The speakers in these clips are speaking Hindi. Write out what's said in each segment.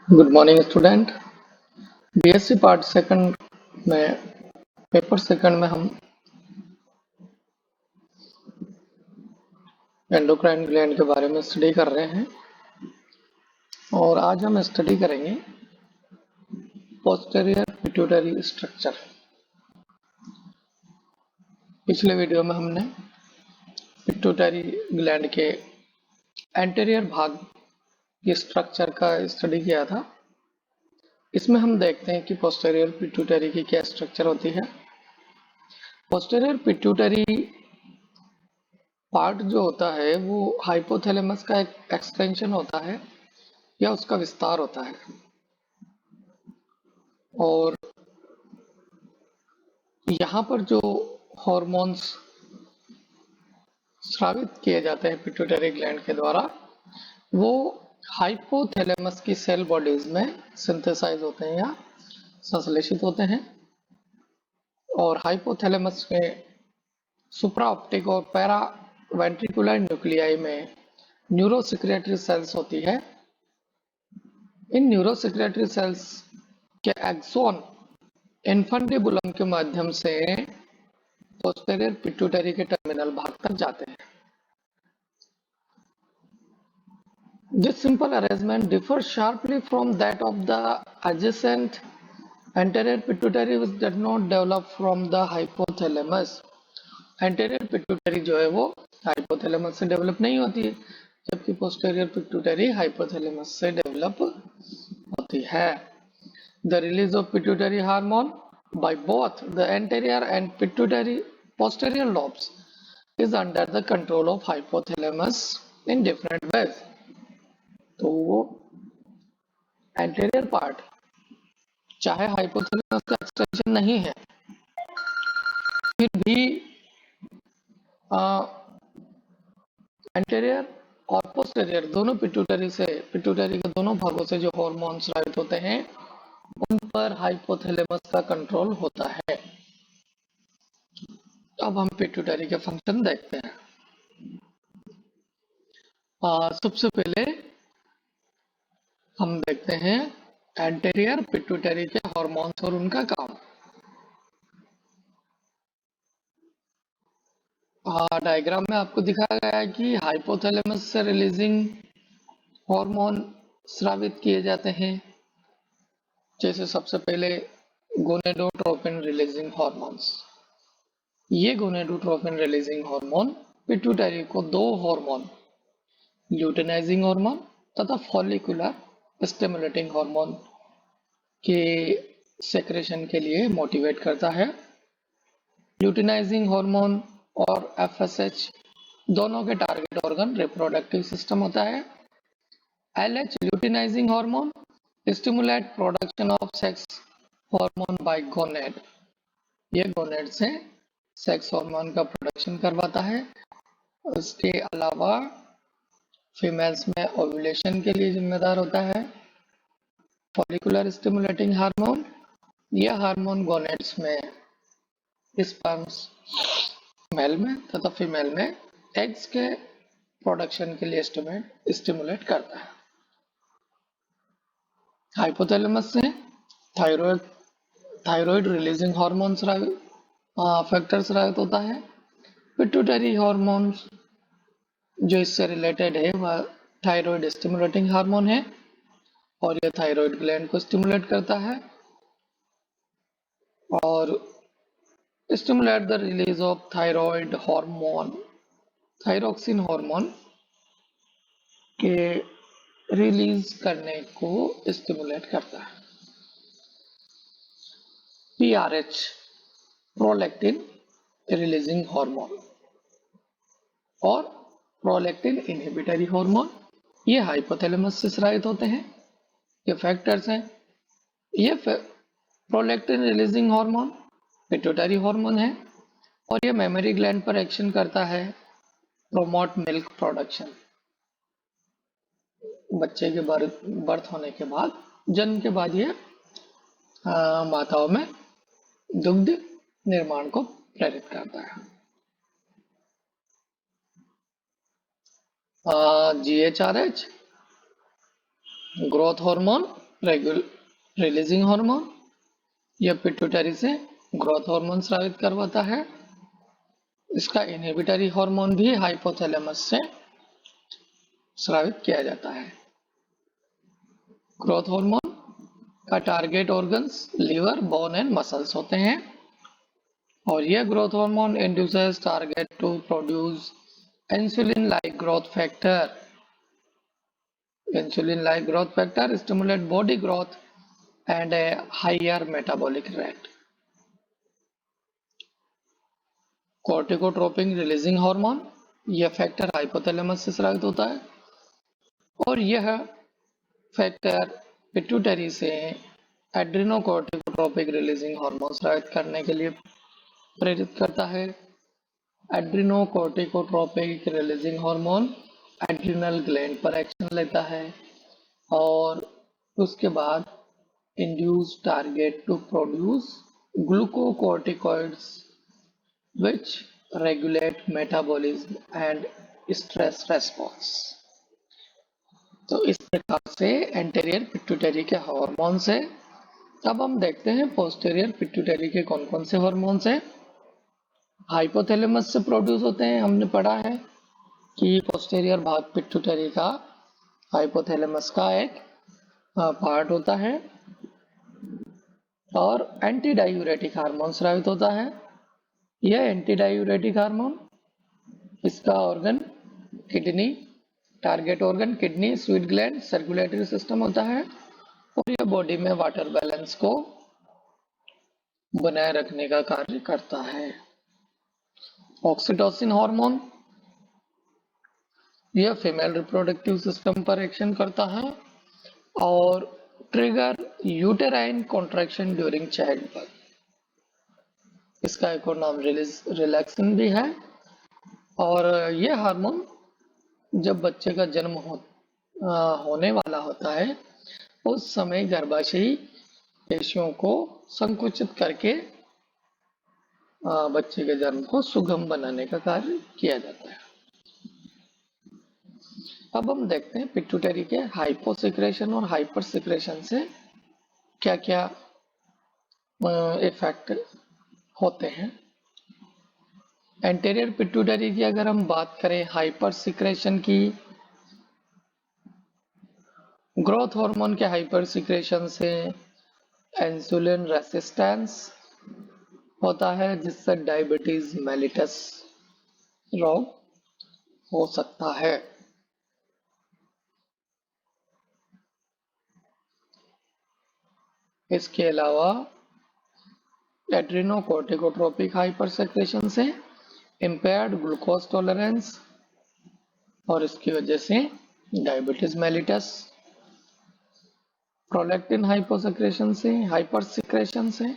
Good morning student. BSc part second में पेपर सेकंड में हम एंडोक्राइन ग्लैंड के बारे में स्टडी कर रहे हैं और आज हम स्टडी करेंगे पोस्टीरियर पिट्यूटरी स्ट्रक्चर। पिछले वीडियो में हमने पिट्यूटरी ग्लैंड के एंटीरियर भाग के स्ट्रक्चर का स्टडी किया था। इसमें हम देखते हैं कि पोस्टीरियर पिट्यूटरी की क्या स्ट्रक्चर होती है। पोस्टीरियर पिट्यूटरी पार्ट जो होता है वो हाइपोथैलेमस का एक एक्सटेंशन होता है या उसका विस्तार होता है और यहाँ पर जो हॉर्मोन्स स्रावित किए जाते हैं पिट्यूटरी ग्लैंड के द्वारा वो हाइपोथैलेमस की सेल बॉडीज में सिंथेसाइज होते हैं या संश्लेषित होते हैं और हाइपोथैलेमस में सुप्रा ऑप्टिक और पैरा वेंट्रिकुलर न्यूक्लियाई में न्यूरोसेक्रेटरी सेल्स होती है। इन न्यूरोसेक्रेटरी सेल्स के एक्सोन इन्फंडिबुलम के माध्यम से पोस्टीरियर पिट्यूटरी के टर्मिनल भाग तक जाते हैं। This simple arrangement differs sharply from that of the adjacent anterior pituitary which did not develop from the hypothalamus. Anterior pituitary जो है वो hypothalamus से develop नहीं होती है, जबकि posterior pituitary hypothalamus से develop होती है। The release of pituitary hormone by both the anterior and pituitary posterior lobes is under the control of hypothalamus in different ways. तो वो एंटीरियर पार्ट चाहे हाइपोथैलेमस का एक्सटेंशन नहीं है फिर भी एंटीरियर और पोस्टीरियर दोनों पिट्यूटरी के दोनों भागों से जो हॉर्मोन्स स्रावित होते हैं उन पर हाइपोथैलेमस का कंट्रोल होता है। अब हम पिट्यूटरी के फंक्शन देखते हैं। सबसे पहले हम देखते हैं एंटीरियर पिट्यूटरी के हॉर्मोन्स और उनका काम। डायग्राम में आपको दिखाया गया है कि हाइपोथैलेमस से रिलीजिंग हार्मोन स्रावित किए जाते हैं, जैसे सबसे पहले गोनेडोट्रोपिन रिलीजिंग हार्मोन्स। ये गोनेडोट्रोपिन रिलीजिंग हार्मोन पिट्यूटरी को दो हार्मोन ल्यूटिनाइजिंग हार्मोन तथा फॉलिकुलर स्टिमुलेटिंग हार्मोन के सेक्रेशन के लिए मोटिवेट करता है। ल्यूटिनाइजिंग हार्मोन और एफएसएच दोनों के टारगेट ऑर्गन रिप्रोडक्टिव सिस्टम होता है। LH luteinizing hormone stimulate production of sex hormone by gonad। ये गोनेड से सेक्स हार्मोन का प्रोडक्शन करवाता है। उसके अलावा फीमेल्स में ओव्यूलेशन के लिए जिम्मेदार होता है। फॉलिकुलर स्टिमुलेटिंग हार्मोन, यह हार्मोन गोनेड्स में स्पर्म्स मेल में तथा फीमेल में एग्स के प्रोडक्शन के लिए स्टिमुलेट करता है। हाइपोथैलेमस से थायराइड रिलीजिंग हार्मोन फैक्टर स्रावित होता है। पिट्यूटरी हार्मोन्स जो इससे रिलेटेड है वह थायराइड स्टिमुलेटिंग हार्मोन है और यह थायराइड ग्लैंड को स्टिमुलेट करता है और stimulate the release of thyroid hormone, thyroxine hormone के रिलीज करने को स्टिमुलेट करता है। PRH प्रोलैक्टिन रिलीजिंग हार्मोन और प्रोलैक्टिन इनहिबिटरी हार्मोन ये हाइपोथैलेमस से स्रावित होते हैं। ये फैक्टर्स हैं। ये prolactin releasing hormone pituitary hormone है और ये मेमोरी ग्लैंड पर एक्शन करता है, प्रोमोट मिल्क प्रोडक्शन। बच्चे के बर्थ होने के बाद, जन्म के बाद ये माताओं में दुग्ध निर्माण को प्रेरित करता है। GHRH growth hormone releasing hormone, यह पिट्यूटरी से ग्रोथ हार्मोन स्रावित करवाता है। इसका इनहिबिटरी हार्मोन भी हाइपोथैलेमस से स्रावित किया जाता है। ग्रोथ हार्मोन का target organs liver, bone and muscles होते हैं और यह growth hormone induces target to produce insulin like growth factor. Insulin like growth factor stimulate body growth and a higher metabolic rate. Corticotropin releasing hormone, यह फैक्टर हाइपोथैलेमस से स्रावित होता है और यह फैक्टर पिट्यूटरी से एड्रिनोकॉर्टिकोट्रोपिक रिलीजिंग हार्मोन स्रावित करने के लिए प्रेरित करता है। एड्रिनोकॉर्टिकोट्रोपिक रिलीजिंग हार्मोन एड्रिनल ग्लैंड पर एक्शन लेता है और उसके बाद induce target to produce glucocorticoids which regulate metabolism and stress response। तो इस प्रकार से एंटेरियर पिट्यूटरी के हार्मोन्स है। अब हम देखते हैं पोस्टीरियर पिट्यूटरी के कौन कौन से हार्मोन्स हैं। हाइपोथैलेमस से प्रोड्यूस होते हैं। हमने पढ़ा है कि पोस्टीरियर भाग पिट्यूटरी का हाइपोथैलेमस का एक पार्ट होता है और एंटी डायूरेटिक हार्मोन स्रावित होता है। यह एंटी डायूरेटिक हार्मोन, इसका organ kidney, target organ kidney, sweet gland, circulatory system होता है और यह बॉडी में वाटर बैलेंस को बनाए रखने का कार्य करता है। ऑक्सीटोसिन हार्मोन, यह फीमेल रिप्रोडक्टिव सिस्टम पर एक्शन करता है और trigger uterine contraction during child birth. इसका एक और नाम रिलैक्सिन भी है और यह हार्मोन जब बच्चे का जन्म होने वाला होता है उस समय गर्भाशयी पेशियों को संकुचित करके बच्चे के जन्म को सुगम बनाने का कार्य किया जाता है। अब हम देखते हैं पिट्यूटरी के हाइपोसिक्रेशन और हाइपर सिक्रेशन से क्या क्या इफेक्ट होते हैं। एंटेरियर पिट्यूटरी की अगर हम बात करें हाइपर सिक्रेशन की, ग्रोथ हार्मोन के हाइपर सिक्रेशन से इंसुलिन रेसिस्टेंस होता है जिससे डायबिटीज मेलिटस रोग हो सकता है। इसके अलावा एड्रिनोकॉर्टिकोट्रोपिक हाइपर सिक्रेशन से इम्पेयर्ड ग्लूकोज टॉलरेंस और इसकी वजह से diabetes mellitus. Prolactin hyper secretion से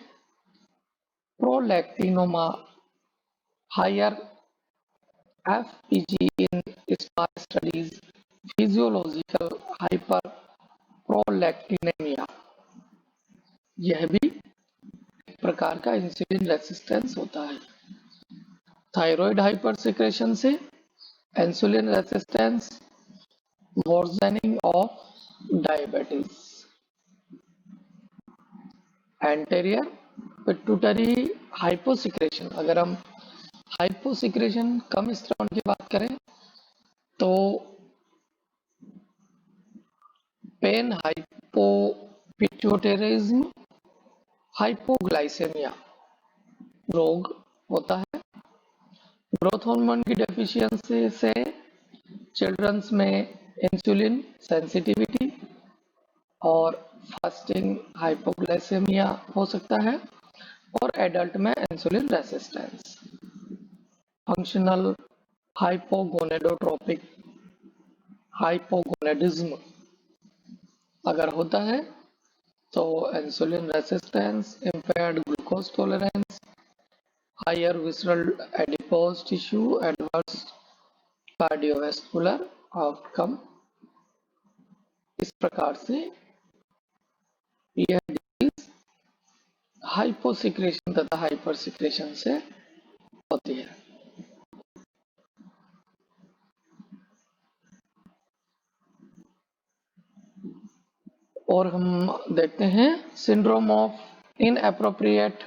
prolactinoma higher FPG in smart studies, physiological hyper prolactinaemia, यह भी एक प्रकार का इंसुलिन रेसिस्टेंस होता है। थायराइड हाइपर सिक्रेशन से insulin resistance, worsening of diabetes. Anterior pituitary hyposecretion, अगर हम हाइपोसिक्रेशन कम स्रावन की बात करें तो पेन हाइपोपिट्यूटेरिज्म, हाइपोग्लाइसेमिया रोग होता है। ग्रोथ हार्मोन की डेफिशिएंसी से चिल्ड्रंस में इंसुलिन सेंसिटिविटी और फास्टिंग हाइपोग्लाइसेमिया हो सकता है और एडल्ट में इंसुलिन रेसिस्टेंस। फंक्शनल हाइपोगोनेडिज्म अगर होता है तो insulin resistance, impaired glucose tolerance, higher visceral adipose tissue, adverse cardiovascular outcome. इस प्रकार से यह डिजीज हाइपोसिक्रेशन तथा हाइपर सिक्रेशन से होती है। और हम देखते हैं syndrome of inappropriate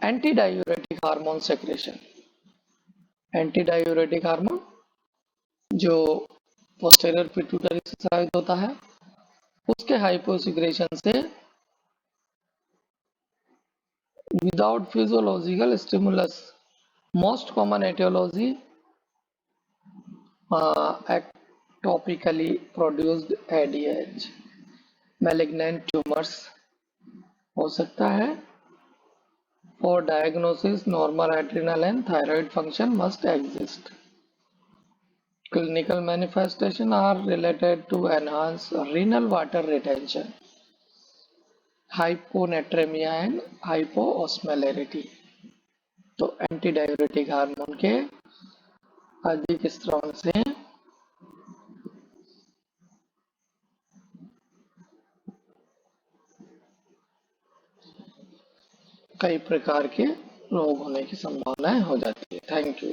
anti diuretic hormone secretion. Anti diuretic hormone जो पोस्टेरियर पिट्यूटरी से स्रावित होता है, उसके हाइपोसिक्रेशन से without physiological stimulus, most common etiology ectopically produced ADH, malignant tumors हो सकता है। For diagnosis, normal adrenal and thyroid function must exist. Clinical manifestations are related to enhanced renal water retention, hyponatremia and hypoosmolarity। तो एंटीडायूरेटिक हार्मोन के अधिक स्राव से कई प्रकार के रोग होने की संभावनाएं हो जाती है। Thank you.